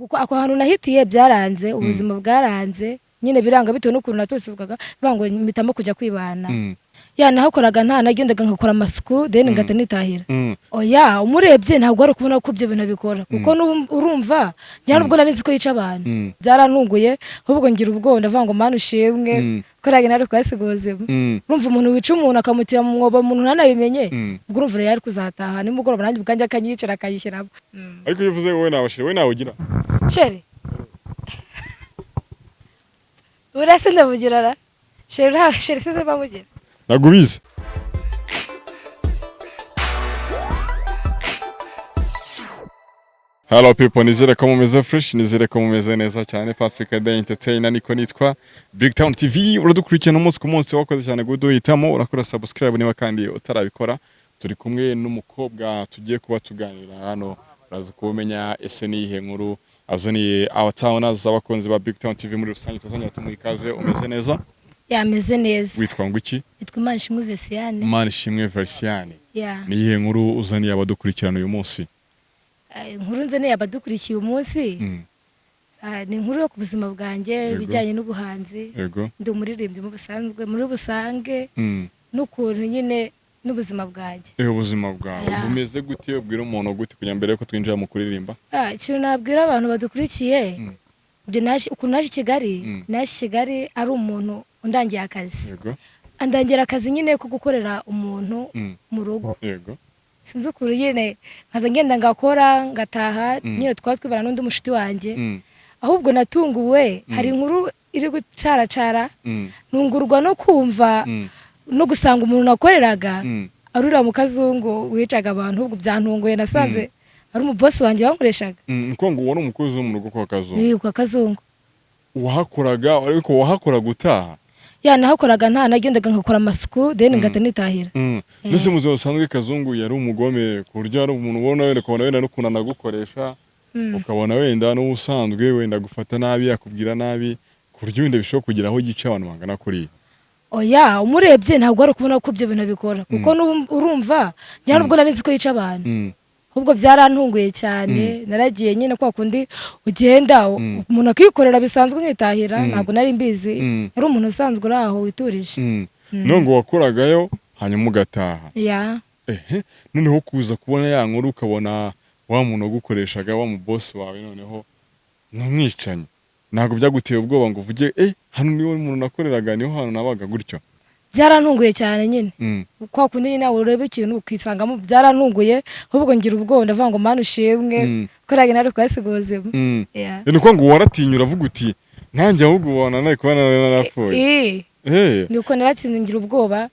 kuko ako hantu nahitiye byaranze ubuzima bwaranze nyine biranga bitewe n'ukuntu natosezwaga bango mpitamo kujya kwibana ya nahakoraga nta nagendaga nkakora amasuku then ngata nitahira oya umurebye ntabwo ari kubona ko ibyo bintu bikora kuko urumva njya nubwo nari nzi ko yica abantu byarantunguye ahubwo ngira ubwoba ndavuga mana ushimwe koraga nari kwasigoze urumva umuntu wica umuntu akamutira mu mwobo umuntu ntanabimenye ubwo urumva yari kuzataha nimugoroba nanjye bwanjye akanyicara akayishyiramo ariko iyo uvuze wowe nabashire wowe nawe ugira sheri urase ndabugirara sheri se bamugira ntabwo ubizi hello people, nizere ko mumeze fresh, nizere ko mumeze neza cyane. Patrick the Entertainer niko nitwa. Big Town TV uradukurikirana umunsi ku munsi, wakoze cyane guduhitamo, urakora subscribe niba kandi utarabikora. Turi kumwe n'umukobwa tugiye kuba tuganira hano, uraza kumenya ese nihe nkuru azaniye abatawners abakunzi ba Big Town TV muri rusange. Tuzanya tumwikaze. Umeze neza? Yameze neza. Witwa nguki? Yitwa Manishimwe Versiane. Manishimwe Versiane. Yeah. Nihe nkuru uzaniye abadukurikirana uyu munsi? Inkuru nzaniye abadukurikiye uyu munsi ni inkuru yo ku buzima bwanjye bijyanye n'ubuhanzi. Ndi umuririmbyi muri busange n'ukuntu nyine n'ubuzima bwanjye. Ubuzima bwawe bumeze gute? Ubwira umuntu gute kugira mbere ko twinjira mu kuririmba? Ikintu nabwira abantu badukurikiye ukuntu naje Kigali ari umuntu undangiye akazi. Andangira akazi nyine ko gukorera umuntu mu rugo. Sinzi ukuru nyine nkaza ngenda ngakora ngataha nyine twibana n'undi mushiti wanjye. Ahubwo natunguwe hari inkuru iri gucaracara ntungurwa no kumva no gusanga umuntu nakoreraga arura mu kazungu wicaga abantu. Ubwo byantunguye, nasanze ari umubosi wanjye wankoreshaga. Nko ngo wari umukozi wo mu rugo kwa kazungu? Kwa kazungu. Wahakoraga ariko wahakoraga utaha? Ya nahakoraga nta nagendaga nkakora amasuku then ngata nitahira. Mbese muzo usanzwe kazungu yari umugome ku buryo ari umuntu ubona wenda kubona wenda no kunana gukoresha ukabona wenda no usanzwe wenda gufata nabi yakubwira nabi ku buryo wenda bishobora kugira aho gica abantu bangana kuri? Oya umurebye ntabwo ari kubona ko ibyo bintu bikora kuko urumva njya nubwo nari nzi ko yica abantu. Ubwo byarantunguye cyane, naragiye nyine kwa kundi ugenda umuntu akikorera bisanzwe nkitahira. Ntabwo nari mbizi yari umuntu usanzwe uri aho witurije. Nongo wakoragayo hanyuma ugataha? Ya. Noneho kuza kubona ya nkuru ukabona wa muntu ugukoreshaga wa mu boss wawe noneho namwicanye, ntabwo byaguteye ubwoba ngo uvuge hano niwe umuntu nakoreraga niho hano nabaga gutyo? Byarantunguye cyane nyine kwa kundi nyine urebe ikintu ukisangamo. Byarantunguye ahubwo ngira ubwoba ndavuga ngo mana ushimwe koraga nari kwasigozemo. Nuko ngo waratinyura avuga uti ntanjye ahubwo ubona nawe kuba narapfuye? Nuko naratsinze ngira ubwoba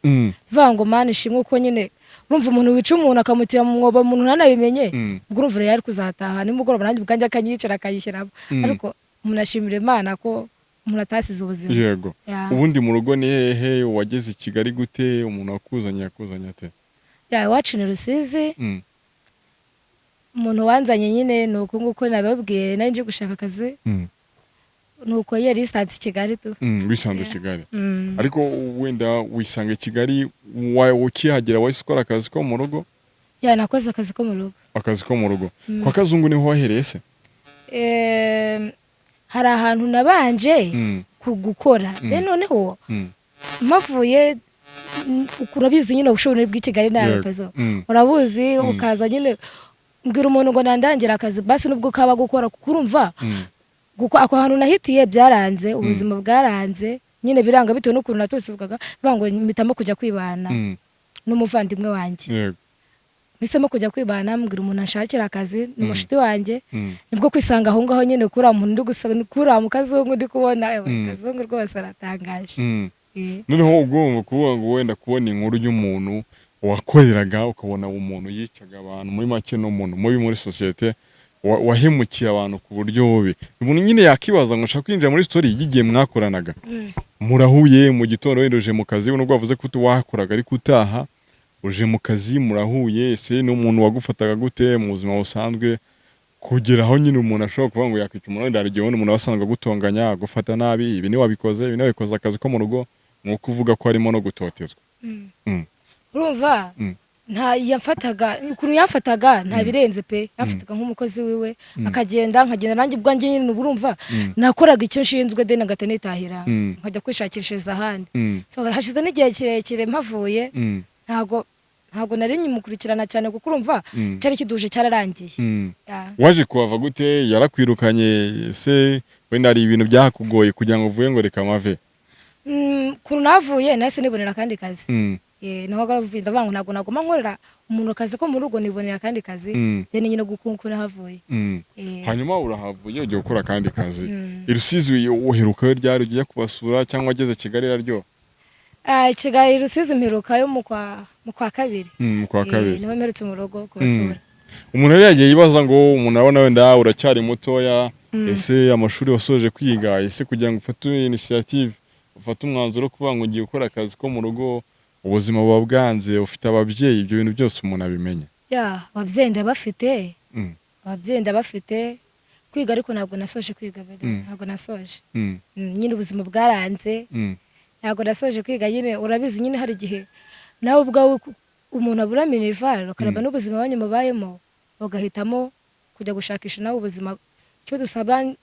vuga ngo mana ushimwe uko nyine urumva umuntu wica umuntu akamutira mu mwobo umuntu ntanabimenye. Ubwo urumva yari kuzataha nimugoroba nanjye bwanjye akanyicara akayishyiramo. Ariko umuntu ashimira Imana ko umuntu atasize ubuzima. Yego. Ubundi mu rugo ni hehe? Wageze i Kigali gute? Umuntu yakuzanye ate? Iwacu ni Rusizi. Umuntu wanzanye nyine nuko nguko nababwiye nari nje gushaka akazi. Nuko yari isanze Kigali tu. Wisanze Kigali. Ariko wenda wisange Kigali ukihagera wahise ukora akazi ko mu rugo? Nakoze akazi ko mu rugo. Akazi ko mu rugo. Kwa Kazungu niho wahereye se? Hari ahantu nabanje kugukora noneho mpavuye ukurabizi nyine ubushobozi bw'i Kigali nawe pezo urabuzi ukaza nyine mbwira umuntu ngo nandangira akazi basi nubwo kaba gukora kuko urumva ako hantu nahitiye byaranze ubuzima bwaranze nyine biranga bitewe n'ukuntu natosezwaga bango mpitamo kujya kwibana n'umuvandimwe wanjye. Bisemo kujya kwibana mbwira umuntu ashakira akazi n'umushiti wanjye nibwo kwisanga aho ngaho nyine kuri umuntu ndi gusanga kuri mu kazungu ndi kubona kazungu rwose aratangaje. Noneho ugomba kuvuga ngo wenda kubona inkuru y'umuntu wakoreraga ukabona umuntu yicaga abantu muri make n'umuntu mubi muri societe wahemukiye abantu ku buryo bubi. Umuntu nyine yakibaza ngo ushaka kwinjira muri story y'igihe mwakoranaga murahuye mu gitondo wenda uje mu kazi nubwo wavuze ko wakoraga ariko utaha uje mu kazi murahuye ese n'umuntu wagufataga gute mu buzima busanzwe kugera aho nyine umuntu ashobora kuvuga ngo yakwica umuntu wenda arigiye umuntu wasanzwe gutonganya agufata nabi ibi ni wabikoze ibi nabikoze akazi ko mu rugo nko kuvuga ko harimo no gutotezwa. Urumva yamfataga ukuntu yamfataga nta birenze pe, yamfataga nk'umukozi wiwe akagenda nkagenda nanjye ubwanjye nyine urumva nakoraga icyo nshinzwe de nagahita nitahira nkajya kwishakishiriza ahandi. Hashize n'igihe kirekire mpavuye ntabwo nari nyimukurikirana cyane kuko urumva cyari kiduje cyararangiye. Waje kuhava gute? Yarakwirukanye se wenda hari ibintu byakugoye kugira ngo uvuye ngo reka mave? Kuri navuye nahise nibonera akandi kazi. Naho garavuye ndavuga ngo ntabwo nagoma nkorera umuntu akazi ko mu rugo, nibonera akandi kazi then nyine gukunku nahavuye. Hanyuma urahavuye ugiye gukora akandi kazi. Irusizi uheruka ryari ugiye kubasura cyangwa ageze Kigali raryo? Kigali Rusizi mperuka yo mu kwa kabiri. Mu kwa kabiri niho mperutse mu rugo kubasura. Umuntu rero yagiye yibaza ngo umuntu abona wenda uracyari mutoya, ese amashuri wasoje kwiga, ese kugira ngo ufate initiative ufate umwanzuro kuvuga ngo ngiye gukora akazi ko mu rugo, ubuzima buba bwanze, ufite ababyeyi, ibyo bintu byose umuntu abimenya? Ababyeyi ndabafite, ababyeyi ndabafite, kwiga ariko ntabwo nasoje kwiga, ntabwo nasoje. Nyine ubuzima bwaranze, ntabwo nasoje kwiga. Nyine urabizi nyine hari igihe nawe ubwawe umuntu abura minerval ukaraba n'ubuzima banyu mubayemo bagahitamo kujya gushakisha nawe ubuzima.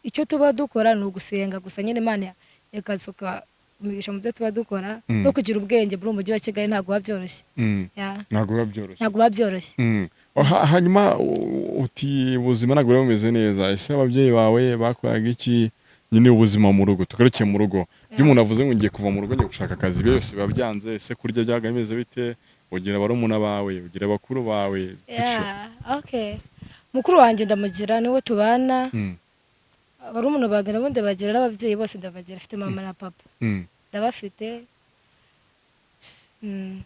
Icyo tuba dukora ni ugusenga gusa, nyine Imana yakasuka umugisha mu byo tuba dukora no kugira ubwenge muri umujyi wa Kigali ntabwo babyoroshye. Ntabwo babyoroshye. Hanyuma uti ubuzima ntabwo bumeze neza, ese ababyeyi bawe bakoraga iki? Nyine ubuzima mu rugo, tugarukiye mu rugo, iyo umuntu avuze ngo ngiye kuva mu rugo ngiye gushaka akazi, byose biba byanze. Ese kurya byaga bimeze bite? Ugira barumuna bawe, ugira bakuru bawe? Mukuru wanjye ndamugira, niwe tubana. Barumuna bawe nabo ndabagira, n'ababyeyi bose ndabagira, afite mama na papa ndabafite.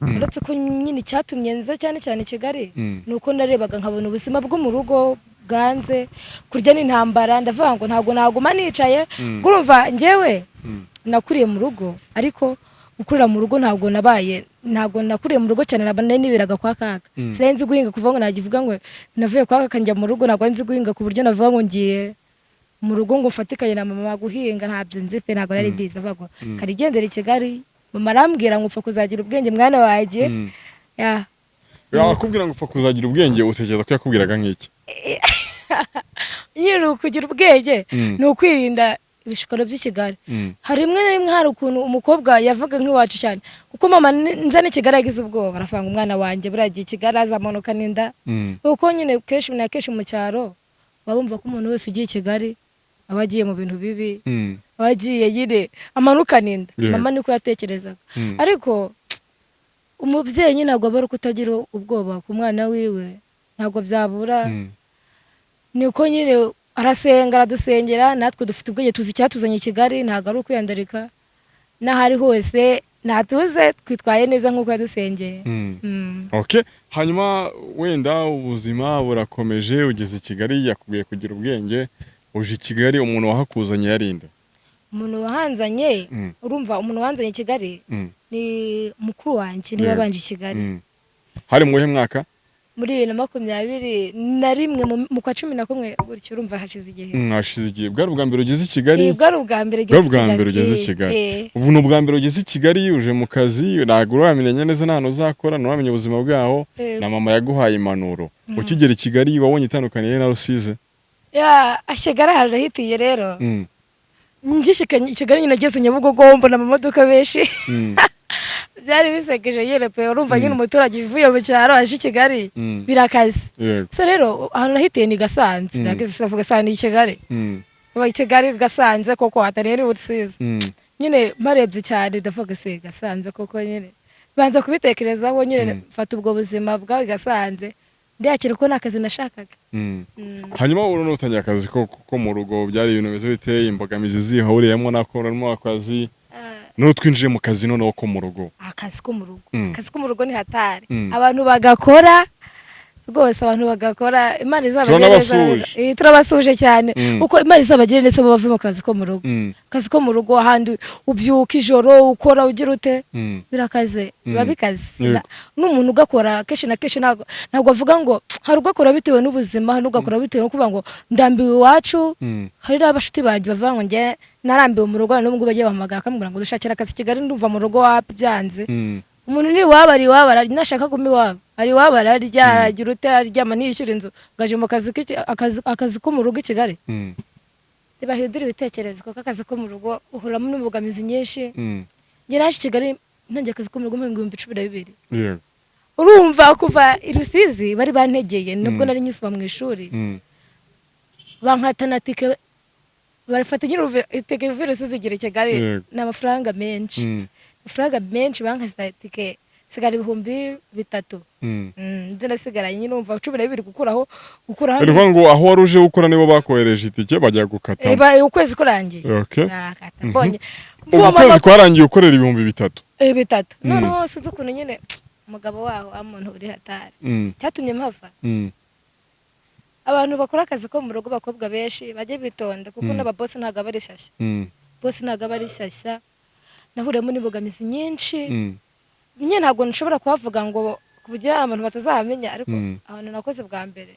Uretse ko nyine cyatumye nza cyane Kigali nuko narebaga nkabona ubuzima bwo mu rugo bwanze, kurya n'intambara. Ndavuga ngo ntabwo naguma nicaye. Urumva njyewe nakuriye mu rugo, ariko gukurira mu rugo ntabwo nakuriye mu rugo cyane, nibiraga kwa kaka. Sinzi guhinga kuva ngo nagivuga ngo navuye kwa kaka njya mu rugo, ntabwo nzi guhinga ku buryo navuga ngo ngiye mu rugo ngo mfatikanye na mama guhinga, ntabyo nzi pe, ntabwo nari biza. Bavuga karigendera i Kigali, mama arambwira ngo upfa kuzagira ubwenge mwana wagiye. Yakubwira ngo upfa kuzagira ubwenge, utekereza ko yakubwiraga nk'iki? Nyine ukugira ubwenge ni ukwirinda ibishukano by'i Kigali. Hari rimwe na rimwe hari ukuntu umukobwa yavuga nk'iwacu cyane, kuko mama nzane Kigali yagize ubwoba, arafanga umwana wanjye buragiye Kigali azamanuka n'inda. Kuko nyine kenshi na kenshi mu cyaro babumva ko umuntu wese ugiye i Kigali aba agiye mu bintu bibi, aba agiye nyine amanuka n'inda. Mama niko yatekerezaga, ariko umubyeyi nyine ntabwo aba ari kutagira ubwoba ku mwana wiwe, ntabwo byabura. Niko nyine arasenga, aradusengera, natwe dufite ubwenge, tuzi icyatuzanye i Kigali, ntabwo ari ukwiyandarika. N'ahari hose natuze twitwaye neza nk'uko yadusengeye. Hanyuma wenda ubuzima burakomeje, ugeze i Kigali, yakubwiye kugira ubwenge, uje i Kigali, umuntu wahakuzanye yarinde? Umuntu wahanzanye, urumva umuntu wahanzanye i Kigali ni mukuru wanjye, niwe wabanje i Kigali. Hari mu mwaka? Muri 2021 mu kwa 11 gutyo, urumva hashize igihe. Hashize igihe. Bwari ubwa mbere ugeze i Kigali? Bwari ubwa mbere ugeze i Kigali. Ubu ni ubwa mbere ugeze i Kigali, uje mu kazi, ntabwo uramenya neza n'ahantu uzakora, nturamenya ubuzima bwaho, na mama yaguhaye impanuro. Ukigera i Kigali wabonye itandukaniye na Rusizi? Kigali harahitiye rero. Ngishikanye i Kigali nyine ageze Nyabugogo, mbona amamodoka benshi. Byari bisekeje nyine pe, urumva nyine umuturage uvuye mu cyaro aje i Kigali birakaze. So rero ahantu nahitiye ni Gasanze, nageze savuga Gasanze i Kigali. Uba i Kigali Gasanze koko atari Rusizi. Nyine marebye cyane ndavuga se Gasanze koko, nyine banza kubitekerezaho, nyine mfata ubwo buzima bwa Gasanze, ndakira ko nakazi nashakaga. Hanyuma ubu utangiye akazi ko mu rugo, byari ibintu bimeze biteye imbogamizi zihahuriyemo nakoramo akazi, no twinjiye mu kazi noneho ko mu rugo. Akazi ko mu rugo, akazi ko mu rugo ni hatari. Abantu bagakora rwose, abantu bagakora, Imana izabagire neza. Turabasuje cyane uko Imana izabagire neza bave mu kazi ko mu rugo. Akazi ko mu rugo ahandi ubyuka ijoro ukora ugira ute, birakaze, biba bikaze. N'umuntu ugakora kenshi na kenshi ntabwo avuga ngo hari ugakora bitewe n'ubuzima, hari ugakora bitewe no kuvuga ngo ndambiwe iwacu. Hari abashuti banjye bavuga ngo njye narambiwe mu rugo, n'ubwo bagiye bahamagara akamubwira ngo dushakira akazi i Kigali, ndumva mu rugo wabyanze. umuntu ni iwabo ari iwabo nashaka guma iwabo ari iwabo ararya aragira ute aryama ntiyishyura inzu ngaje mu akazi ko mu rugo i Kigali bahindura ibitekerezo kuko akazi ko mu rugo uhuramo n'ubugamizi nyinshi njye naje i Kigali ntangiye akazi ko mu rugo mu 2012 urumva kuva i Rusizi bari bantegeye nubwo nari nyifuza mu ishuri bankatana tike barafata itike virusi zigira i Kigali n'amafaranga menshi bankasita tike sigara 3,000 ndio nasigaranye nyine umva 12 gukuraho ariko ngo aho waruje gukora nibo bakohereje itike bajya gukata ukwezi kurangiye nakata mbonye ukwezi kwarangiye ukorera 3,000 bitatu noneho sinzi ukuntu nyine umugabo waho amuntu uri hatari cyatumye mpava abantu bakora akazi ko mu rugo bakobwa benshi bajye bitonda kuko n'ababosi ntago bari shyashya bosi ntago bari shyashya nahuremo n'ibogamizi nyinshi nyine ntabwo nshobora kuhavuga ngo kuburyo abantu batazahamenya ariko abantu nakoze bwa mbere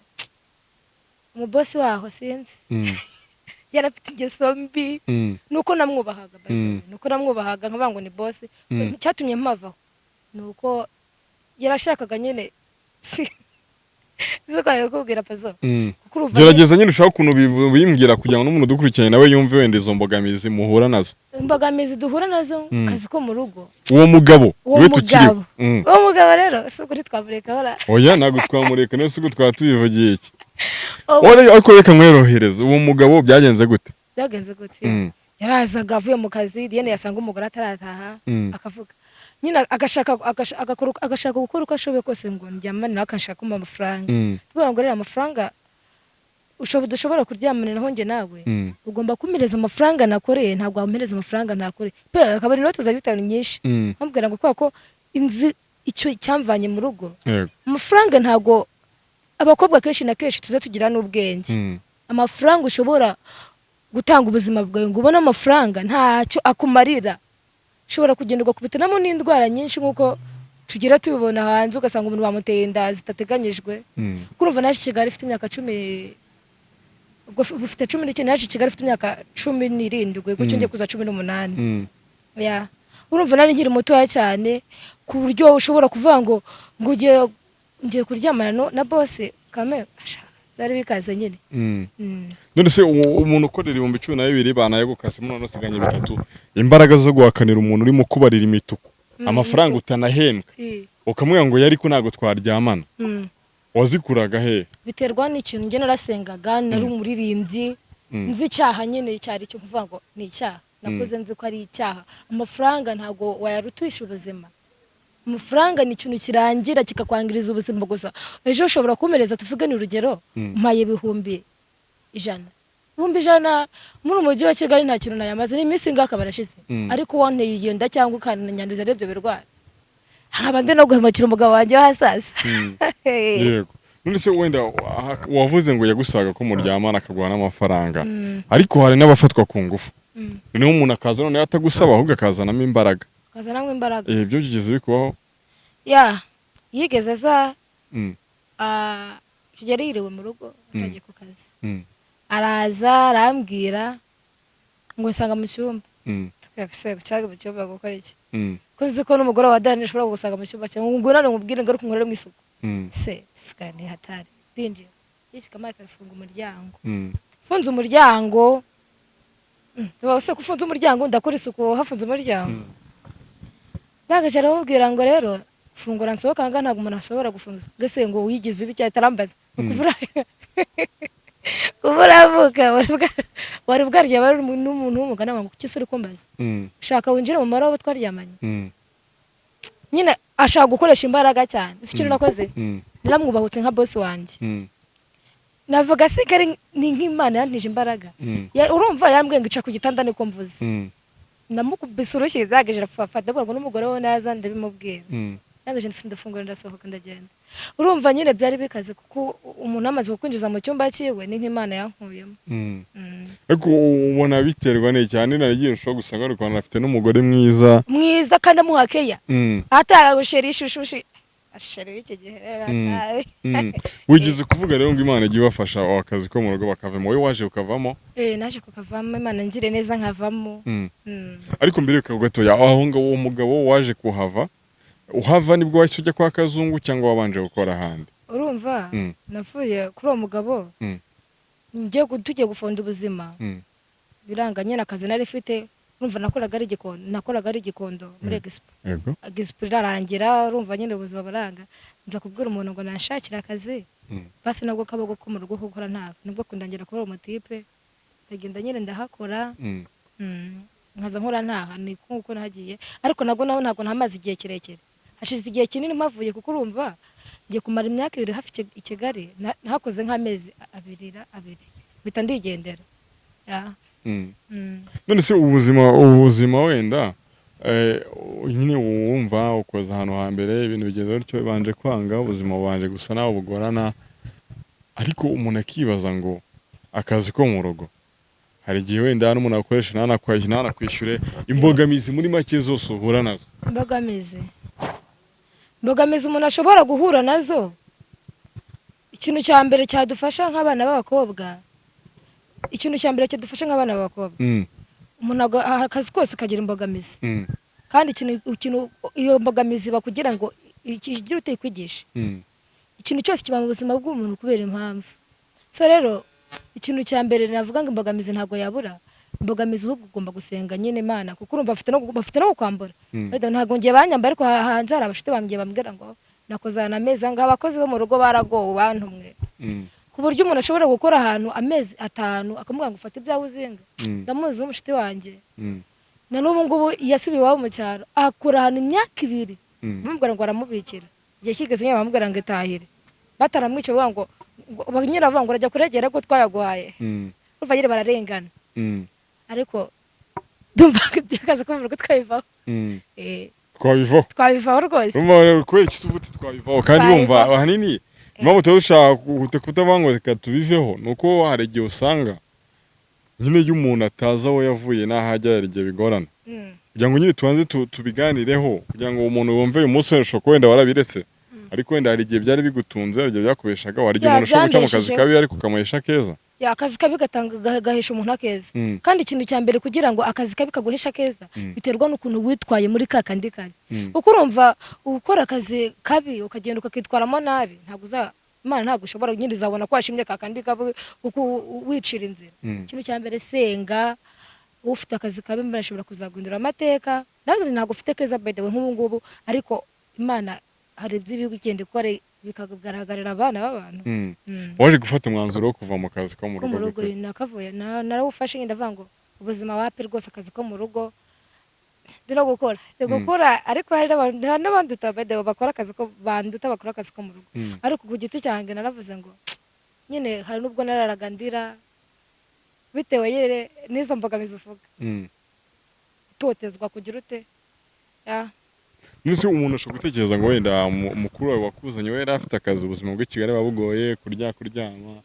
umubosi waho sinzi yarafite ingeso mbi nuko namwubahaga nkavuga ngo ni bosi cyatumye mpavaho nuko yarashakaga nyine zikora kubwira pazo gerageza nyine ushaka ukuntu bimbwira kugira ngo n'umuntu dukurikiranye nawe yumve wenda izo mbogamizi muhura nazo duhura nazo kazi ko mu rugo uwo mugabo we tukiriho uwo mugabo rero si ukuri twamureka hora oya ntabwo twamureka niyo si uko twaba tubivugiye iki ariko reka mworohereze uwo mugabo byagenze gute yarazaga avuye mu kazi yene yasanga umugore atarataha akavuga nyine agashaka gukora uko ashoboye kose ngo ndyamane nawe akashaka amafaranga tuvuga ngo rero amafaranga dushobora kuryamana naho njye nawe ugomba kumereza amafaranga nakoreye ntabwo wamereza amafaranga nakoreye pe akaba ari inote za 5 nyinshi nkambwira ngo kwa ko inzi icyo cyamvanye mu rugo amafaranga ntabwo abakobwa kenshi na kenshi tuze tugira n'ubwenge amafaranga ushobora gutanga ubuzima bwawe ngo ubone amafaranga ntacyo akumarira ushobora kugenda ugakubitanamo n'indwara nyinshi nk'uko tugira tubibona hanze ugasanga umuntu bamuteye inda zitateganyijwe kurumva naje Kigali ifite imyaka 10 ufite 19 naje Kigali ifite imyaka 17 gutyo ngiye kuza 18 urumva nari nkiri mutoya cyane ku buryo ushobora kuvuga ngo ngiye kuryamana na boss kame zari bikaze nyine none se umuntu ukorera 12,000 banaye gukase muno nosiganye 3 imbaraga zo guhakanira umuntu urimo kubarira imituku amafaranga utanahembwa ukamubwira ngo yari ko ntago twaryamana wazikuraga he biterwa n'ikintu nge narasengaga nari umuririmbyi nzi icyaha nyine cyari cyo kuvuga ngo ni icyaha nakoze nzi ko ari icyaha amafaranga ntago wayarutisha ubuzima amafaranga ni ikintu kirangira kikakwangiriza ubuzima gusa ejo ushobora kumereza tuvugane urugero mpaye 100 muri umujyi wa Kigali nta kintu nayamaze ni iminsi ngaka barashize ariko wanteye iyo nda cyangwa ukananyanduza n'ibyo birwara abandi no guhemukira umugabo wanjye w'ahasaza yego none se wenda wavuze ngo yagusaga ko muryamana akagwana n'amafaranga ariko hari n'abafatwa ku ngufu niho umuntu akaza none atagusaba ahubwo akazanamo imbaraga ibyo bigeze bikubaho yigeze za kigera yiriwe mu rugo atagiye ku kazi araza arambwira ngo nsanga mu cyumba twese mu cyumba gukora iki ko nzi ko n'umugore wa Dani ashobora gusanga mu cyumba cyangwa ngo nane nkubwire ngo nkorere mu isuku se fukane hatari dinjira yishikama akafunga umuryango funze umuryango bose kufunza umuryango ndakora isuku hafunze umuryango ndagaje arababwira ngo rero fungura nsohoka nga ntago umuntu ashobora gufunza gese ngo wigize ibi cyane tarambaza kuvura uvuravuka wari bwarya bari n'umuntu w'umugana ngo kuki suri kumbaza ushaka winjira mu mara abo twaryamanye nyine ashaka gukoresha imbaraga cyane ikintu nakoze naramwubahutse nka boss wanjye navuga sigari ni nk'Imana yantije imbaraga urumva yarambwiye ngo ica ku gitanda niko mvuze namukubise urushyi zagaje rafafata ngo n'umugore we naza ndabimubwira nagaje ndafungura ndasohoka ndagenda urumva nyine byari bikaze kuko umuntu amaze kukwinjiza mu cyumba cyiwe ni nk'Imana yankuyemo ariko ubona biterwa ne cyane naragiye ushobora gusanga ari kwanda afite n'umugore mwiza kandi amuhakeya atagagushera ishushushi ashari iki gihe wigize kuvuga rero ngo Imana igiye bafasha akazi ko mu rugo bakavamo wowe waje ukavamo naje kukavamo Imana ngire neza nkavamo ariko mbere yuko gatoya aho ngo uwo mugabo waje kuhava uhava nibwo wahise ujya kwa Kazungu cyangwa wabanje gukora ahandi? urumva navuye kuri uwo mugabo tugiye gufunda ubuzima biranga nyine akazi nari mfite urumva nakoraga ari igikondo muri Expo irarangira urumva nyine ubuzima buranga nza kubwira umuntu ngo nashakira akazi basi nabwo kaboko ko mu rugo gukora ntabwo nibwo kundangira kuba umutipe ndagenda nyine ndahakora nkaza nkora ntaha ni kuko nahagiye ariko ntabwo ntamaze igihe kirekire hashize igihe kinini mpavuye kuko urumva ngiye kumara imyaka 2 hafi i Kigali nahakoze nk'amezi 2 bita ndigendera none se ubuzima wenda nyine wumva ukoza ahantu hambere ibintu bigeze bityo banje kwanga ubuzima bubanje gusa naho bugorana ariko umuntu akibaza ngo akazi ko mu rugo hari igihe wenda n'umuntu akoresha ntanakwishyure imbogamizi muri make zose uhura nazo. Imbogamizi umuntu ashobora guhura nazo ikintu cya mbere cyadufasha nk'abana b'abakobwa umuntu akazi kose kagira imbogamizi kandi ikintu iyo mbogamizi bakugira ngo ikigire utekwigisha ikintu cyose kiba mu buzima bw'umuntu kubera impamvu so rero ikintu cya mbere navuga ngo imbogamizi ntago yabura imbogamizi ahubwo ugomba gusenga nyine Imana kuko urumva bafite no kwambura ntago ngiye banyamba ariko hanze hari abashite bambwiye bambwira ngo nakozana ameza ngo abakozi bo mu rugo baragowe bantumwe ku buryo umuntu ashobora gukora ahantu amezi 5 akamubwira ngo ufate ibyawe uzinga ndamuzi w'umushiti wanjye na n'ubu ngubu yasubiye iwabo mu cyaro akora ahantu imyaka 2 bamubwira ngo aramubikira igihe kigeze nyine bamubwira ngo itahire bataramwica ngo banyira bavuga ngo urajya kuregera ko twayaguhaye urumva nyine bararengana ariko ndumva akazi ko mu rugo twabivaho twabivaho rwose kubera ikisubuti twabivaho kandi wumva ahanini impamvu tushaka kutavuga ngo reka tubiveho nuko hari igihe usanga nyine iyo umuntu atazi aho yavuye n'ahajya hari igihe bigorana kugira ngo nyine tubanze tubiganireho kugira ngo umuntu wumve uyu munsi ushobora wenda warabiretse ariko wenda hari igihe byari bigutunze hari igihe byakubeshaga hari igihe umuntu ushobora guca mu kazi kabi ariko kamuhesha keza akazi kabi gahesha umuntu akeza kandi ikintu cya mbere kugira ngo akazi kabi kaguhesha keza biterwa n'ukuntu witwaye muri kakandi kabi kuko urumva ukora akazi kabi ukagenda ukakitwaramo nabi Imana ntabwo ushobora nyine uzabona ko washimye kakandi kabi kuko wicira inzira ikintu cya mbere senga ufite akazi kabi Imana ishobora kuzagundura amateka ntabwo ufite keza by the way nk'ubu ngubu ariko Imana hari ibyo bigenda ikora bikagaragarira abana b'abantu waje gufata umwanzuro wo kuva mu kazi ko mu rugo nakavuye narawufashe ndavuga ngo ubuzima wapi rwose akazi ko mu rugo ndino gukora ariko hari n'abandi bakora akazi ko banduta bakora akazi ko mu rugo ariko ku giti cyanjye naravuze ngo nyine hari n'ubwo nararaga ndira bitewe nyine n'izo mbogamizi uvuga utotezwa kugira ute nese umuntu ashobora gutekereza ngo wenda mukuru wawe wakuzanye we yari afite akazi ubuzima bw'i Kigali babugoye kuryama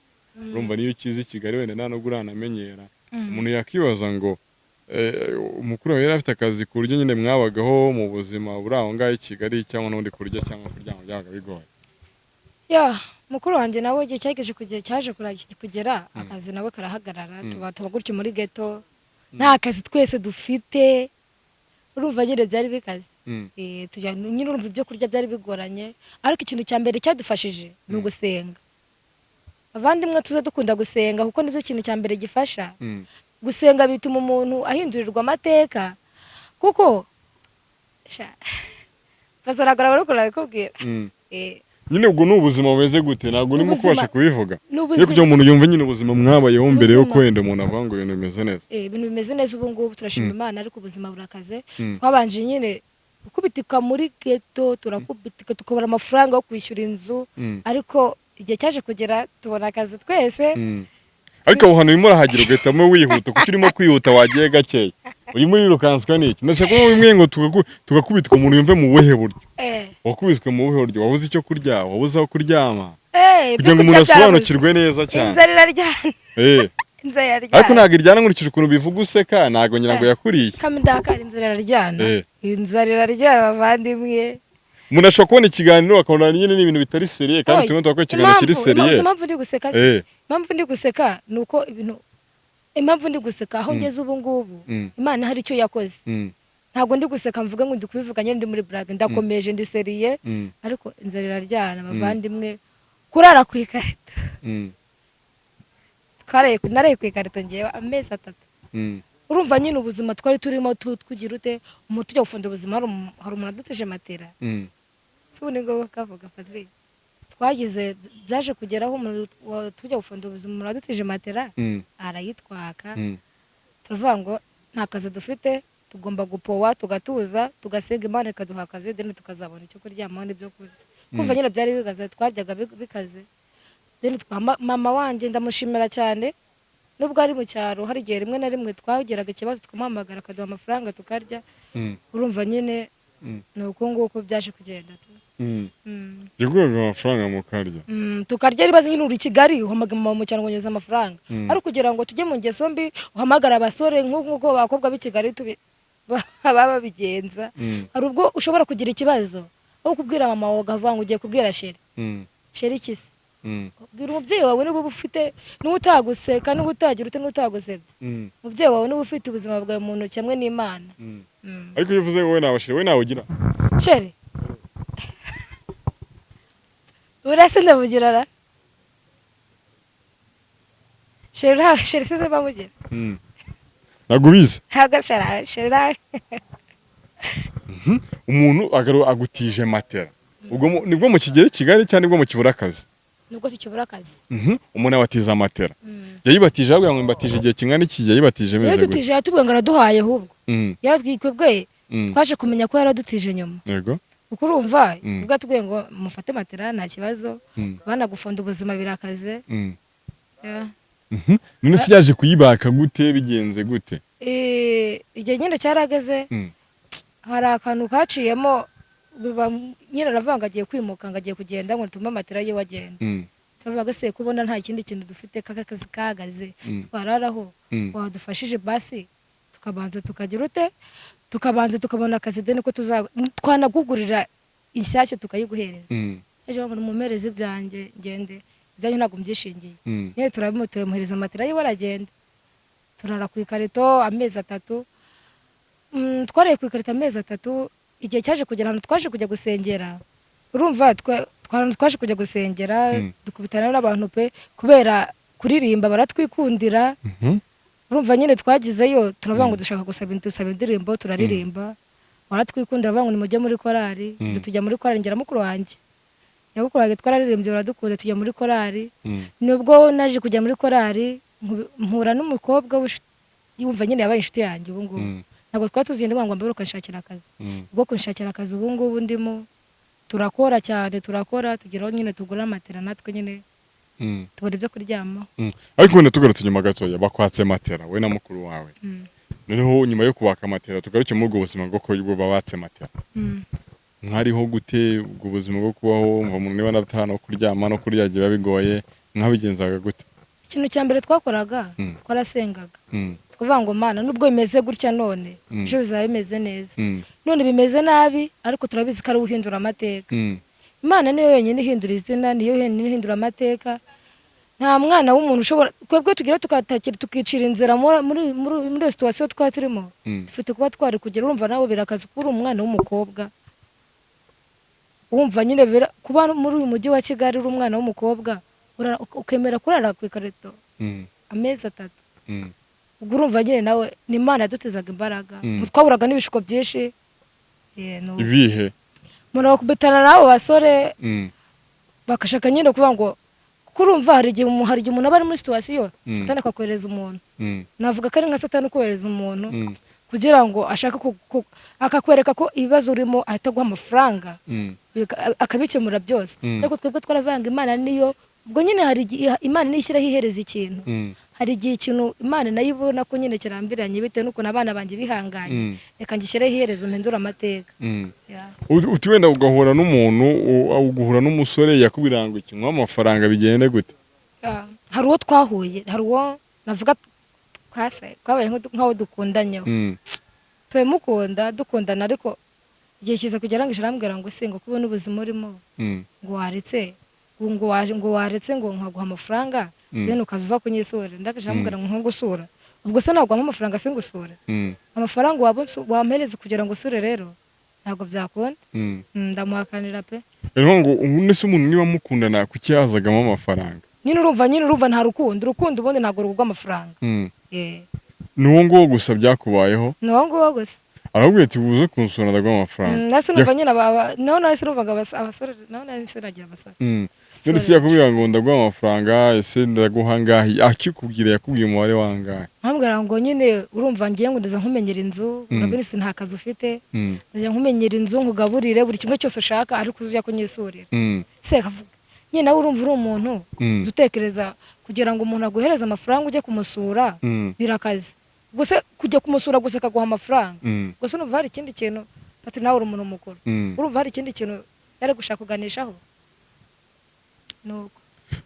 urumva niyo ukizi i Kigali wenda nta nubwo uranamenyera umuntu yakibaza ngo umukuru wawe yari afite akazi ku buryo nyine mwabagaho mu buzima buri aho ngaho i Kigali cyangwa n'ubundi kurya cyangwa kuryama byabaga bigoye mukuru wanjye nawe igihe cyaje kugera akazi nawe karahagarara tuba gutyo muri ghetto nta kazi twese dufite urumva nyine byari bikaze nyine urumva ibyo kurya byari bigoranye ariko ikintu cya mbere cyadufashije ni ugusenga abandimwe tuze dukunda gusenga kuko nicyo kintu cya mbere gifasha gusenga bituma umuntu ahindurirwa amateka kuko bazaragara barukora bikubwira nyine ubwo ni ubuzima bumeze gute ntabwo urimo kubasha kubivuga iyo kugira umuntu yumve nyine ubuzima mwabayeho mbere yo kwenda umuntu avuga ngo ibintu bimeze neza ibintu bimeze neza ubu ngubu turashima Imana ariko ubuzima burakaze twabanje nyine gukubitika muri ghetto turakubitika tukabura amafaranga yo kwishyura inzu ariko igihe cyaje kugera tubona akazi twese ariko aho hantu urimo urahagira ugahitamo wihuta kuko urimo kwihuta wagiye gakeya urimo urirukanswa n'iki ndashaka ko bimwe ngo tugakubitwa umuntu yumve mu buhe buryo wakubiswe mu buhe buryo wabuze icyo kurya wabuze aho kuryama kugira ngo umuntu asobanukirwe neza cyane inzara iraryana ariko ntabwo iryana nkurikije ukuntu bivuga useka ntabwo nyirango yakuriye kamidakara inzara iraryana bavandimwe umuntu ashobora kubona ikiganiro akabona nyine n'ibintu bitari seriye kandi turimo turakora ikiganiro kiri seriye impamvu ndi guseka ni uko impamvu ndi guseka aho ngeze ubu ngubu Imana hari icyo yakoze ntabwo ndi guseka mvuga ngo ndi kubivuga nyine ndi muri blague ndakomeje ndi seriye ariko inzara iraryana abavandimwe kurara ku ikarita naraye ku ikarita ngewe amezi 3 urumva nyine ubuzima twari turimo tugira ute umuntu tujya gufunda ubuzima hari umuntu aduteje matera sibone ngo kavuga Patrick twagize byaje kugeraho umuntu tujya gufunda ubuzima umuntu aduteje matera arayitwaka turavuga ngo nta kazi dufite tugomba gupowa tugatuza tugasenga Imana ikaduha akazi deni tukazabona icyo kuryamaho n'ibyo kurya kumva nyine byari bigaze twaryaga bikaze deni mama wanje ndamushimira cyane nubwo ari mu cyaro hari igihe rimwe na rimwe twageraga ikibazo tukamuhamagara akaduha amafaranga tukarya urumva nyine ni uko nguko byaje kugenda yagwaga amafaranga mukarya tukarya ribaze nyine uri Kigali uhamagara mama mu cyaro ngo nyeze amafaranga ari kugira ngo tujye mu ngeso mbi uhamagara abasore nk'uko abakobwa b'i Kigali baba bigenza hari ubwo ushobora kugira ikibazo aho kubwira mama wawe ugavuga ngo ugiye kubwira sheri kisi bwira umubyeyi wawe niba ufite n'utaguseka n'utagira ute n'utagusebye umubyeyi wawe niba ufite ubuzima bwawe mu ntoki hamwe n'Imana ariko iyo uvuze ngo wowe nawe sheri we nawe ugira sheri urase ndamugirara sheri se bamugira nagubize hagasara sheri umuntu agutije matera ubwo nibwo mu kigero Kigali cyane nibwo mu kibura akazi nubwo kikibura akazi umuntu abatiza amatera yayibatije ahubwo ngo imbatije igihe kingana iki yayibatije meze gute yadutije yatubwe ngo araduhaye ahubwo yaratwikwebwe twaje kumenya ko yaradutije nyuma yego uko urumva ubwo tubwiye ngo mufate matera nta kibazo bana gufunda ubuzima birakaze none se yaje kuyibaka gute bigenze gute igihe nyine cyarageze hari akantu kaciyemo nyine aravanga agiye kwimuka ngo agiye kugenda ngo tume matera ye wagenda turavuga se kubona nta kindi kintu dufite kakazi kahagaze twararaho wadufashije basi tukabanza tukagira ute tukabanza tukabona akazi deni ko twanagugurira inshyashya tukayiguhereza ejo ngo numumereze ibyanjye ngende ibyanyu ntabwo mbyishingiye nyine turamuhereza matera ye waragenda turara ku ikarito amezi 3 twareye ku ikarito amezi 3 igihe cyaje kugera ahantu twaje kujya gusengera urumva twaje kujya gusengera dukubitana n'abantu pe kubera kuririmba baratwikundira urumva nyine twagizeyo turavuga ngo dushaka gusaba indirimbo turaririmba baratwikundira bavuga ngo nimujye muri korali tujya muri korali ngera mukuru wanjye nyabukuru wanjye twararirimbye baradukunda tujya muri korali nubwo naje kujya muri korali mpura n'umukobwa yumva nyine yabaye inshuti yanjye ubu ngubu ntabwo twari tuzindi ngo mbere ukanshakira akazi ubwo kunshakira akazi ubu ngubu ndimo turakora cyane turakora tugeraho nyine tugura matera natwe nyine tubona ibyo kuryama ariko wenda tugarutse nyuma gatoya bakwatse matera we na mukuru wawe noneho nyuma yo kubaka matera tugaruke muri ubwo buzima bwo kuba babatse matera mwariho gute ubwo buzima bwo kubaho umva umuntu niba natano kuryama no kurya biba bigoye mwabigenzaga gute ikintu cya mbere twakoraga twarasengaga tuvuga ngo Mana nubwo bimeze gutya none ejo bizaba bimeze neza none bimeze nabi ariko turabizi ko ari uhindura amateka Imana niyo yonyine ihindura izina niyo yonyine ihindura amateka nta mwana w'umuntu ushobora twebwe tugira tukatakira tukicira inzira muri situation twari turimo dufite kuba twari kugera urumva nawe birakaza kuri umwana w'umukobwa wumva nyine kuba muri uyu mujyi wa Kigali uri umwana w'umukobwa ukemera kurara ku ikarito amezi 3 ubwo urumva nyine nawe ni Imana yadutezaga imbaraga twaburaga n'ibishuko byinshi ibihe umuntu bakubitana n'abo basore bakashaka nyine kuvuga ngo kuko urumva hari igihe umuntu aba ari muri situation satani akakohereza umuntu navuga ko ari nka satani ukohereza umuntu kugira ngo ashaka akakwereka ko ibibazo urimo ahita guha amafaranga akabikemura byose ariko twebwe twaravanga Imana niyo ubwo nyine hari Imana nishyiraho ihereza ikintu hari igihe ikintu Imana nayo ibona ko nyine kirambiranye bitewe n'ukuntu abana banjye bihanganye reka ngishyiraho iherezo mpindura amateka uti wenda ugahura n'umuntu uguhura n'umusore yakubwira ngo ikintu amafaranga bigende gute hari uwo twahuye hari uwo navuga twabaye nk'aho dukundanyeho pe mukunda dukundana ariko igihe kiza kugera ngo ishirambwira ngo se ngo kubona ubuzima urimo ngo waretse ngo waretse ngo nkaguha amafaranga then ukazuza kunyisura ndakashambwira ngo nkagusura ubwo se ntabwo wampa amafaranga singusure amafaranga wampereze kugira ngo usure rero ntabwo byakunda ndamuhakanira pe rero ngo nese umuntu niba mukundana kuki yazagamo amafaranga nyine urumva nta rukundo ubundi ntabwo rugwa amafaranga ni uwo nguwo gusa byakubayeho ni uwo nguwo gusa arabwiye ati buze kunsura ndagwa amafaranga nase numva nyine naho nahise numvaga abasore naho nahise nagira abasore none se yakubwira ngo ndagwa amafaranga ese ndaguha ngahi akikubwira yakubwiye umubare wangahe ambwira ngo nyine urumva ngiye ngo ndaza nkumenyera inzu urabona isi nta kazi ufite ndaza nkumenyera inzu nkugaburire buri kimwe cyose ushaka ariko uzujya kunyisurira se kavuga nyine nawe urumva uri umuntu dutekereza kugira ngo umuntu aguhereze amafaranga ujye kumusura birakaze gusa kujya kumusura gusa akaguha amafaranga gusa numva hari ikindi kintu ati nawe uri umuntu mukuru urumva hari ikindi kintu yari gushaka kuganishaho nuko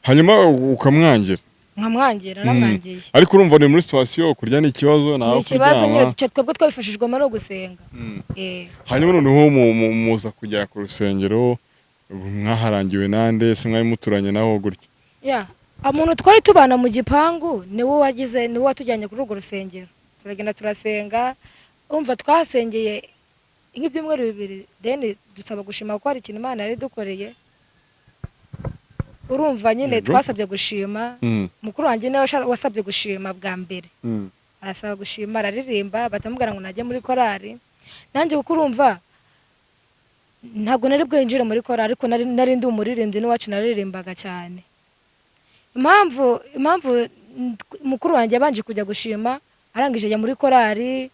hanyuma ukamwangira nkamwangira namwangiye ariko urumva ni muri situation kurya ni ikibazo nawe ikibazo nyine twebwe twabifashijwemo no gusenga hanyuma noneho muza kujya ku rusengero mwaharangiwe nande se mwari muturanye naho gutyo umuntu twari tubana mu gipangu niwe watujyanye kuri urwo rusengero turagenda turasenga umva twahasengeye nk'ibyumweru 2 then dusaba gushima ko hari ikintu Imana yari dukoreye urumva nyine twasabye gushima mukuru wanjye niwe wasabye gushima bwa mbere arasaba gushima araririmba batamubwira ngo najye muri korari nanjye kuko urumva ntabwo nari bwinjire muri korari ariko nari ndi umuririmbyi n'iwacu naririmbaga cyane impamvu mukuru wanjye yabanje kujya gushima arangije ajya muri korari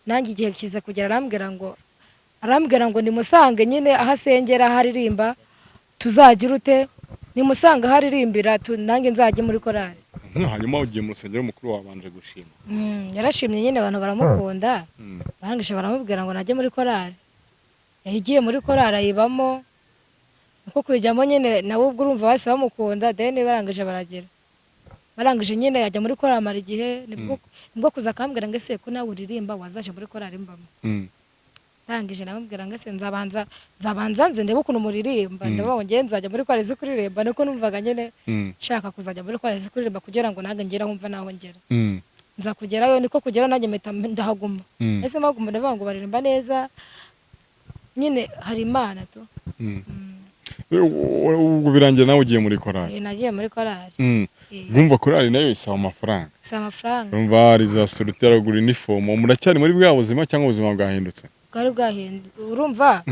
nanjye igihe kiza kugera arambwira ngo nimusange nyine aho asengera aharirimba tuzagira ute nimusanga aharirimbira nanjye nzajye muri korari hanyuma ugiye mu rusengero mukuru wabanje gushima yarashimye nyine abantu baramukunda barangije baramubwira ngo najye muri korari yagiye muri korari ayibamo uko kujyamo nyine nawe ubwo urumva base bamukunda then barangije nyine yajya muri korari amara igihe nibwo kuza akambwira ngo ese ko nawe uririmba wazaje muri korari mbamo ndangije namubwira ngo ese nzabanza nze ndebe ukuntu muririmba ndabaho ngiye nzajya muri korari zo kuririmba niko numvaga nyine nshaka kuzajya muri korari zo kuririmba kugira ngo nange ngera humva naho ngera nza kugerayo niko kugera nanjye mpita ndahaguma ese maguma ndavuga ngo baririmba neza nyine hari Imana to ubwo birangiye nawe ugiye muri korari nagiye muri korari bumva korari nayo isaba amafaranga urumva hari za solitaire gura uniforme muracyari muri bwa buzima cyangwa ubuzima bwahindutse bwari bwahindutse urumva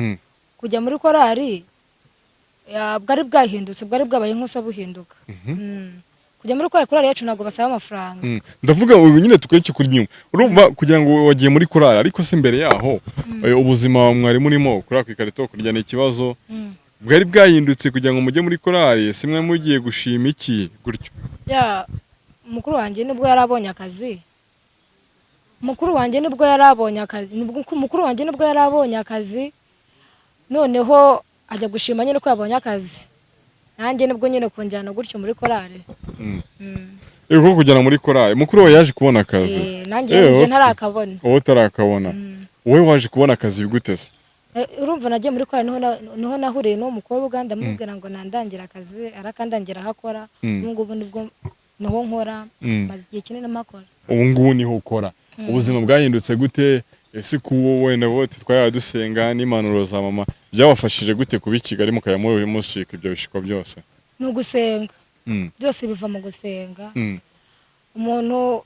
kujya muri korari bwari bwahindutse bwari bwabaye nk'usa buhinduka kujya muri korari yacu ntabwo basaba amafaranga ndavuga ubu nyine tukwiye kuri nyuma urumva kugira ngo wagiye muri korari ariko se mbere yaho ubuzima mwari murimo kuri ako ikarito kurya ni ikibazo bwari bwahindutse kugira ngo mujye muri korari simwe mugiye gushima iki gutyo mukuru wanjye nibwo yarabonye akazi mukuru wanjye nibwo yarabonye akazi noneho ajya gushima nyine ko yabonye akazi nanjye nibwo nyine kunjyana gutyo muri korari ego kujyana muri korari mukuru we yaje kubona akazi nanjye ntarakabona wowe utarakabona wowe waje kubona akazi gute se urumva nagiye muri korari niho nahuriye n'uwo mukobwa ndamubwira ngo nandangira akazi arakandangira aho akora ubu ngubu niho nkora maze igihe kinini makora ubu ngubu niho ukora ubuzima bwahindutse gute ese kuwo wenda bote twaya dusenga n'impanuro za mama byabafashije gute kuba i Kigali mukaya muri musika ibyo bishiko byose ni ugusenga byose biva mu gusenga umuntu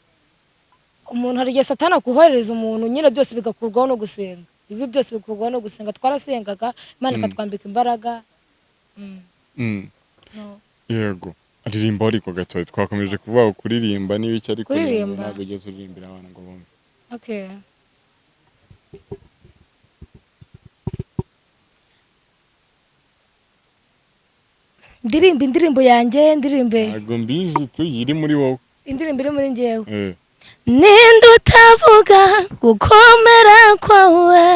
hari igihe satana kuhorereza umuntu nyine byose bigakurwaho no gusenga ibi byose bikurwaho no gusenga twarasengaga Imana ikatwambika imbaraga yego aririmba ariko gatoya twakomeje kuvuga kuririmba n'ibiki ariko ntabwo ugeze uririmbira abana ngo bumve indirimbo yanjye ntabwo mbizi tuyiri muri wowe indirimbo iri muri njyewe ninde utavuga gukomera kwawe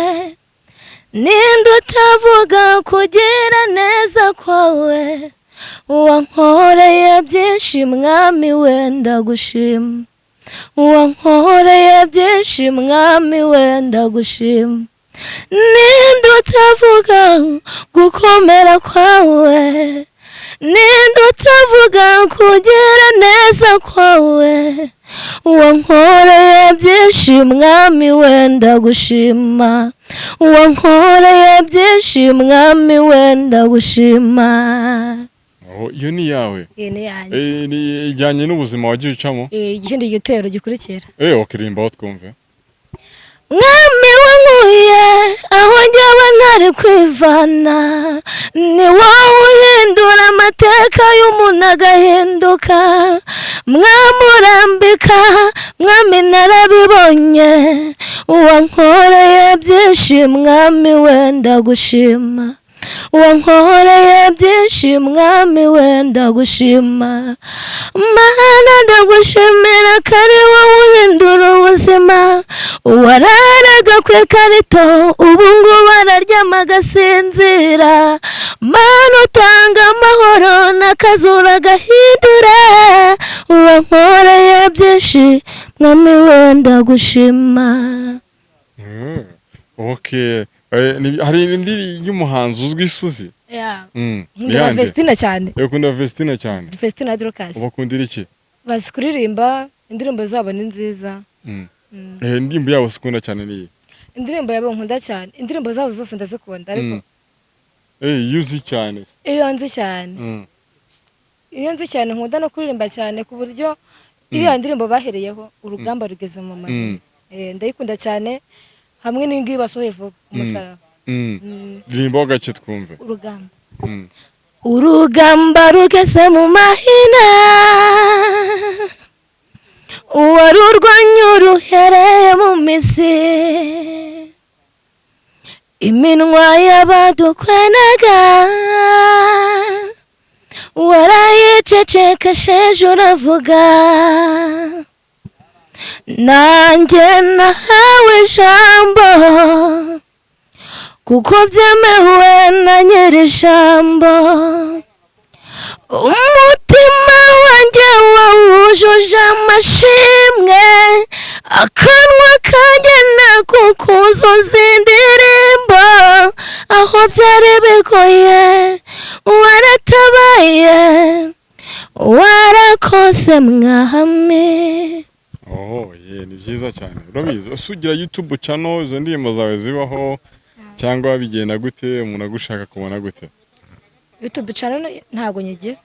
ninde utavuga kugira neza kwawe wankoreye byinshi mwami wenda gushima wankoreye byinshi mwami wenda gushima ninde utavuga gukomera kwawe ninde utavuga kugira neza kwawe wankoreye byinshi mwami wenda gushima, wankoreye byinshi mwami wenda gushima. Iyo ni yawe? Ni yanjye. Ijyanye n'ubuzima wagiye ucamo? Ikindi gitero gikurikira. Wakirimbaho twumve. Mwami wankuye aho njyewe ntari kwivana, ni wowe uhindura amateka y'umuntu agahinduka. Mwami urambika, mwami narabibonye, wankoreye byinshi mwami wenda gushima, wankoreye byinshi mwami wenda gushima. Mana ndagushimira ko ari wowe uhindura ubuzima, wararaga ku ikarito ubu ngubu araryama agasinzira. Mana utanga amahoro n'akazura agahindura, wankoreye byinshi mwami wenda gushima. Hari indi y'umuhanzi uzwi Suzi? Nkunda Vestina cyane. Ukunda Vestina cyane? Vestina Dorcas. Ubakundira iki? Bazi kuririmba, indirimbo zabo ni nziza. Indirimbo yabo ukunda cyane ni iyi? Indirimbo yabo nkunda cyane, indirimbo zabo zose ndazikunda ariko iyo uzi cyane? Iyo nzi cyane. Iyo nzi cyane nkunda no kuririmba cyane ku buryo iriya ndirimbo bahereyeho urugamba rugeze mu mahina. Ndayikunda cyane. Hamwe n'ingi basohoye vuba umusaraba. Ririmbaho gake twumve. Urugamba. Urugamba rugeze mu mahina, wari urwanya uruhereye mu misi, iminwa y'abadukwenaga warayicecekesheje uravuga. Nanjye nahawe ijambo kuko byemewe na nyiri ijambo, umutima wanjye wawujuje amashimwe, akanwa kanjye nakukuzuza indirimbo. Aho byari bigoye waratabaye, warakoze mwami. Ni byiza cyane. Urabizi usugira YouTube channel, izo ndirimbo zawe zibaho cyangwa bigenda gute? Umuntu agushaka kubona gute? YouTube channel ntago nyigira.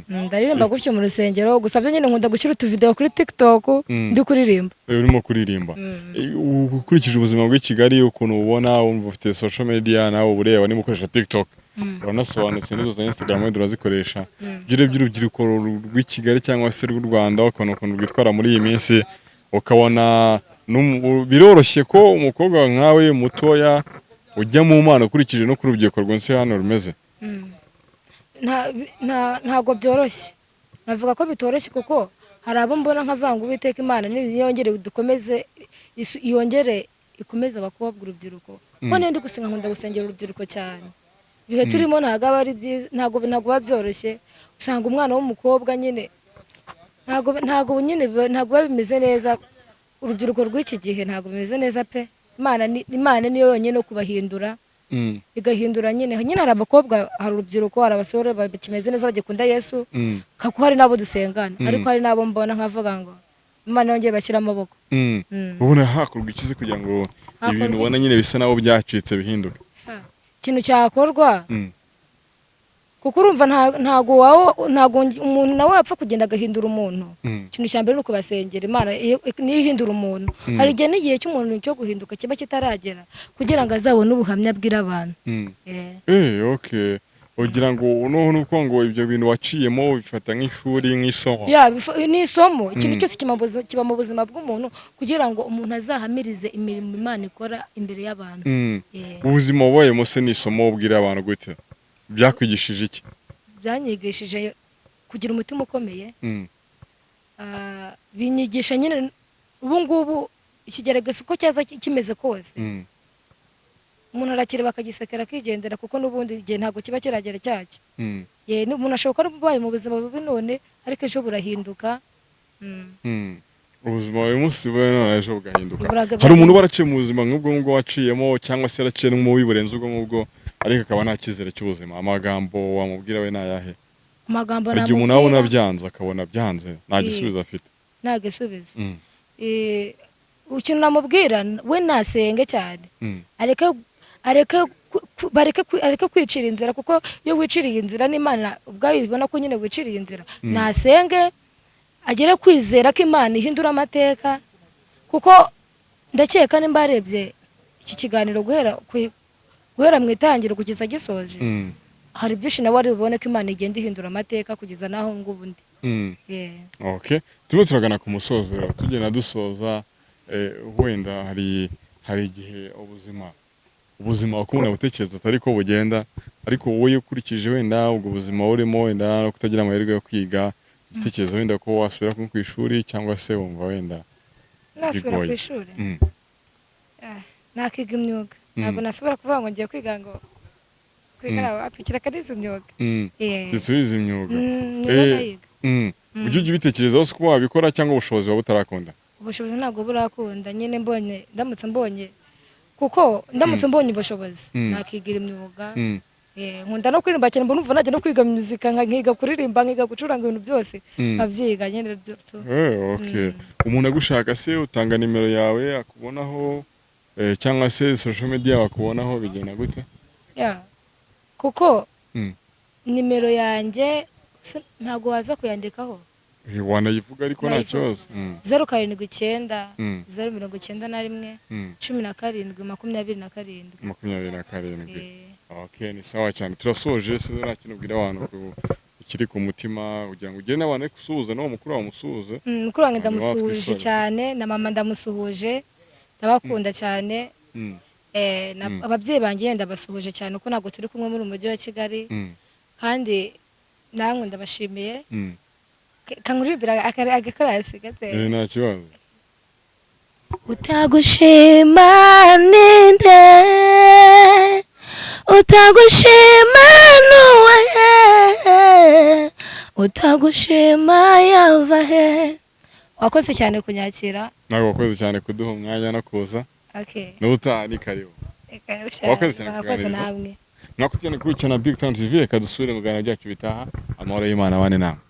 Ndaririmba gutyo mu rusengero, gusa byo nyine nkunda gushyira utuvideo kuri TikTok ndi kuririmba. Urimo kuririmba. Ukurikije ubuzima bw'i Kigali ukuntu ubona, wumva ufite social media nawe ureba niba ukoresha TikTok, uranasobanutse n'izo za Instagram urazikoresha. Urebye urubyiruko rw'i Kigali cyangwa se rw'u Rwanda ukuntu rwitwara muri iyi minsi, ukabona biroroshye ko umukobwa nkawe mutoya ujya mu Mana ukurikije no ku rubyiruko rwose hano rumeze. Ntago byoroshye. Navuga ko bitoroshye kuko hari abo mbona nkavanga Uwiteka Imana niyongere dukomeze yongere ikomeze abakobwa urubyiruko. Ko ndi gusenga nkunda gusengera urubyiruko cyane. Bihe turimo ntago ari byiza, ntago babyoroshye. Usanga umwana w'umukobwa nyine ntago bimeze neza. Urubyiruko rw'iki gihe ntago bimeze neza pe. Imana niyo yonyine no kubahindura. Igahindura nyine hari abakobwa, hari urubyiruko, hari abasore bakimeze neza bagikunda Yesu, kako hari nabo dusengana, ariko hari nabo mbona nkavuga ngo Imana yongeye bashyira amaboko. Ubona hakorwa ikize kugira ngo ibintu ubona nyine bisa nabo byacitse bihinduka? Ikintu cyakorwa kuko urumva ntago umuntu nawe apfa kugenda agahindura umuntu. Ikintu cya mbere ni ukubasengera Imana niyo ihindura umuntu. Hari igihe n'igihe cy'umuntu cyo guhinduka kiba kitaragera kugira ngo azabone ubuhamya bwira abantu. Ugira ngo nuko ngo ibyo bintu waciyemo bifata nk'ishuri, nk'isomo? Ni isomo. Ikintu cyose kiba mu buzima bw'umuntu kugira ngo umuntu azahamirize imirimo Imana ikora imbere y'abantu. Ubuzima wabayemo se ni isomo ubwira abantu gute? Byakwigishije iki? Byanyigishije kugira umutima ukomeye. Binyigisha nyine ubu ngubu ikigeragezo uko cyaza kimeze kose, umuntu arakireba akagisekera akigendera kuko n'ubundi igihe ntabwo kiba kiragera cyacyo. Umuntu ashobora kuba ubaye mu buzima bubi none ariko ejo burahinduka. Ubuzima uyu munsi bubaye none ejo bugahinduka. Hari umuntu uba araciye mu buzima nk'ubwo ngubwo waciyemo, cyangwa se yaraciye n'umubi burenze ubwo ngubwo ariko akaba nta cyizere cy'ubuzima, amagambo wamubwira we ni ayahe? Amagambo igihe umuntu abona byanze akabona byanze nta gisubizo afite. nta gisubizo. Ikintu namubwira we nasenge cyane, areke kwicira inzira, kuko iyo wiciriye inzira n'Imana ubwayo ibona ko nyine wiciriye inzira. Nasenge agere kwizera ko Imana ihindura amateka, kuko ndakeka nimba arebye iki kiganiro guhera mu itangiro kugeza gisoje, hari byinshi nawe ari bubone ko Imana igenda ihindura amateka kugeza naho ngubu ndi. Okay, turimo turagana ku musozo, tugenda dusoza. Wenda hari igihe ubuzima ukubona butekereza atari ko bugenda, ariko wowe ukurikije wenda ubwo buzima urimo, wenda no kutagira amahirwe yo kwiga, utekereza wenda ko wasubira ku ishuri, cyangwa se wumva wenda nasubira ku ishuri? Nakiga imyuga, ntabwo nasubira kuvuga ngo ngiye kwiga apikira kaniza imyuga. Zisubiza imyuga. Ujye ubitekerezaho se kuba wabikora, cyangwa ubushobozi waba utarakunda? Ubushobozi ntabwo burakunda, nyine ndamutse mbonye ubushobozi nakigira imyuga. Nkunda no kuririmba cyane, mbona najya no kwiga muzika, nkiga kuririmba, nkiga gucuranga ibintu byose nkabyiga nyine. Umuntu agushaka se utanga nimero yawe akubonaho, cyangwa se social media wakubonaho, bigenda gute? Kuko nimero yanjye ntabwo waza kuyandikaho, wanayivuga ariko nta kibazo. 079 091 17 27. Okay, ni sawa cyane. Turasoje, sinzi nta kintu ubwira abantu ukiri ku mutima, kugira ngo ugire n'abantu kusuhuza, no mukuru wawe musuhuze. Mukuru wanjye ndamusuhuje cyane, na mama ndamusuhuje, ndabakunda cyane. Ababyeyi banjye ndabasuhuje cyane, uko ntabwo turi kumwe muri umujyi wa Kigali, kandi namwe ndabashimiye. Kankuribira agakorasi gateye. Nta kibazo. Utagushima ninde, utagushima nuwe, utagushima yava he. Wakoze cyane kunyakira. Nawe wakoze cyane kuduha umwanya no kuza. N'ubutaha ni karibu. Wakoze cyane kuganiriza. Namwe nakujyana kuri Big Town TV, reka dusubire mu biganiro byacu bitaha. Amahoro y'Imana abane namwe.